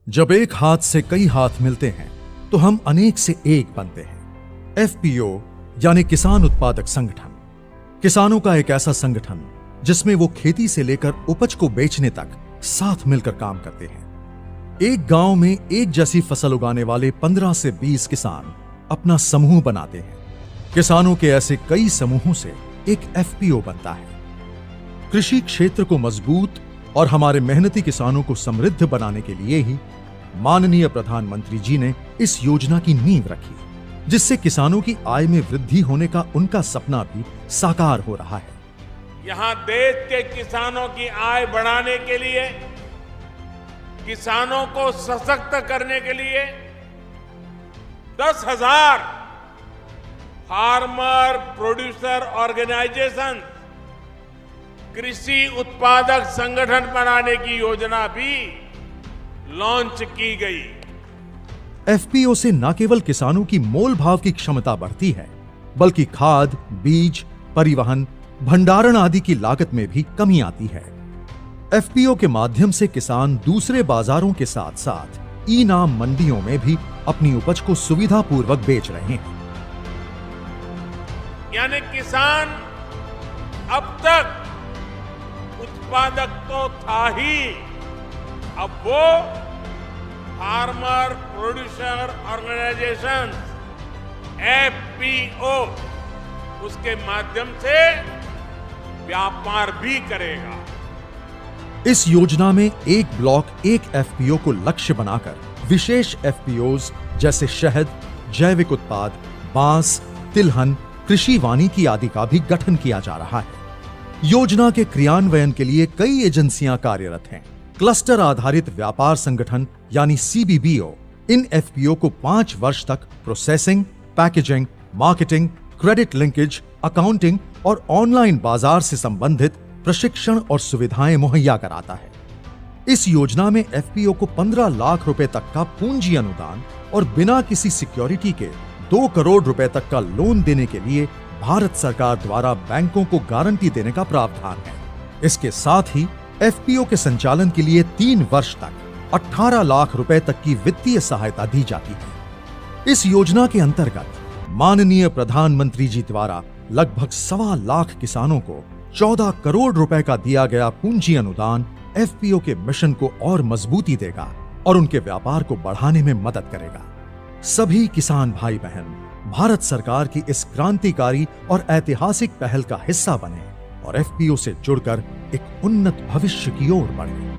जब एक हाथ से कई हाथ मिलते हैं तो हम अनेक से एक बनते हैं। एफपीओ यानी किसान उत्पादक संगठन, किसानों का एक ऐसा संगठन जिसमें वो खेती से लेकर उपज को बेचने तक साथ मिलकर काम करते हैं। एक गांव में एक जैसी फसल उगाने वाले 15 से 20 किसान अपना समूह बनाते हैं। किसानों के ऐसे कई समूहों से एक एफपीओ बनता है। कृषि क्षेत्र को मजबूत और हमारे मेहनती किसानों को समृद्ध बनाने के लिए ही माननीय प्रधानमंत्री जी ने इस योजना की नींव रखी, जिससे किसानों की आय में वृद्धि होने का उनका सपना भी साकार हो रहा है। यहां देश के किसानों की आय बढ़ाने के लिए, किसानों को सशक्त करने के लिए 10,000 फार्मर प्रोड्यूसर ऑर्गेनाइजेशन, कृषि उत्पादक संगठन बनाने की योजना भी लॉन्च की गई। एफपीओ से न केवल किसानों की मोल भाव की क्षमता बढ़ती है, बल्कि खाद, बीज, परिवहन, भंडारण आदि की लागत में भी कमी आती है। एफपीओ के माध्यम से किसान दूसरे बाजारों के साथ साथ ई नाम मंडियों में भी अपनी उपज को सुविधापूर्वक बेच रहे हैं। यानी किसान अब तक उत्पादक तो था ही, अब वो फार्मर प्रोड्यूसर ऑर्गेनाइजेशन एफपीओ उसके माध्यम से व्यापार भी करेगा। इस योजना में एक ब्लॉक एक एफपीओ को लक्ष्य बनाकर विशेष एफपीओज जैसे शहद, जैविक उत्पाद, बांस, तिलहन, कृषि वानिकी आदि का भी गठन किया जा रहा है। योजना के क्रियान्वयन के लिए कई एजेंसियां कार्यरत हैं। क्लस्टर आधारित व्यापार संगठन यानी सीबीबीओ इन एफपीओ को 5 वर्ष तक processing, packaging, marketing, credit linkage, accounting और ऑनलाइन बाजार से संबंधित प्रशिक्षण और सुविधाएं मुहैया कराता है। इस योजना में एफपीओ को 15 लाख रुपए तक का पूंजी अनुदान और बिना किसी सिक्योरिटी के 2 करोड़ रुपए तक का लोन देने के लिए भारत सरकार द्वारा बैंकों को गारंटी देने का प्रावधान है। इसके साथ ही एफपीओ के संचालन के लिए 3 वर्ष तक 18 लाख रुपए तक की वित्तीय सहायता दी जाती है। इस योजना के अंतर्गत माननीय प्रधानमंत्री जी द्वारा लगभग 1.25 लाख किसानों को 14 करोड़ रुपए का दिया गया पूंजी अनुदान एफपीओ के मिशन को और मजबूती देगा और उनके व्यापार को बढ़ाने में मदद करेगा। सभी किसान भाई बहन भारत सरकार की इस क्रांतिकारी और ऐतिहासिक पहल का हिस्सा बने और एफपीओ से जुड़कर एक उन्नत भविष्य की ओर बढ़े।